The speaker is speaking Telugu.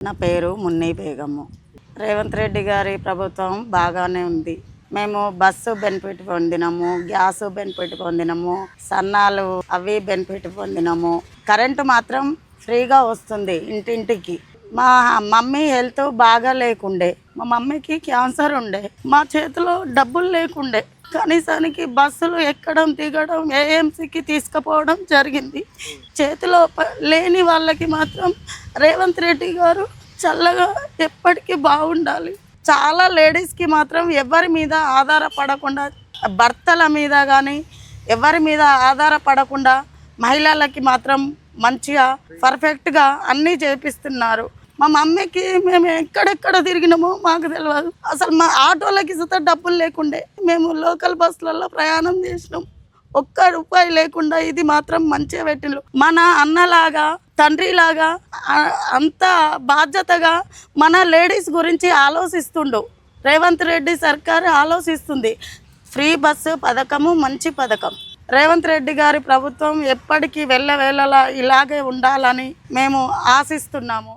నా పేరు మున్నీ బేగము. రేవంత్ రెడ్డి గారి ప్రభుత్వం బాగానే ఉంది. మేము బస్సు బెనిఫిట్ పొందినాము, గ్యాస్ బెనిఫిట్ పొందినాము, సన్నాలు అవి బెనిఫిట్ పొందినాము. కరెంటు మాత్రం ఫ్రీగా వస్తుంది ఇంటింటికి. మా మమ్మీ హెల్త్ బాగా లేకుండే, మా మమ్మీకి క్యాన్సర్ ఉండే, మా చేతిలో డబ్బులు లేకుండే. కనీసానికి బస్సులు ఎక్కడం దిగడం ఏఎంసీకి తీసుకుపోవడం జరిగింది. చేతిలో లేని వాళ్ళకి మాత్రం రేవంత్ రెడ్డి గారు చల్లగా ఎప్పటికీ బాగుండాలి. చాలా లేడీస్కి మాత్రం ఎవరి మీద ఆధారపడకుండా, భర్తల మీద కానీ ఎవరి మీద ఆధారపడకుండా మహిళలకి మాత్రం మంచిగా పర్ఫెక్ట్గా అన్నీ చేపిస్తున్నారు. మా మమ్మీకి మేము ఎక్కడెక్కడ తిరిగినామో మాకు తెలియదు. అసలు మా ఆటోలకి సుత డబ్బులు లేకుండే మేము లోకల్ బస్సులలో ప్రయాణం చేసినాం. ఒక్క రూపాయి లేకుండా ఇది మాత్రం మంచిగా పెట్టిండ్రు. మన అన్నలాగా తండ్రిలాగా అంత బాధ్యతగా మన లేడీస్ గురించి ఆలోచిస్తుండు రేవంత్ రెడ్డి సర్కారు ఆలోచిస్తుంది. ఫ్రీ బస్సు పథకము మంచి పథకం. రేవంత్ రెడ్డి గారి ప్రభుత్వం ఎప్పటికీ వెళ్ళవేళలా ఇలాగే ఉండాలని మేము ఆశిస్తున్నాము.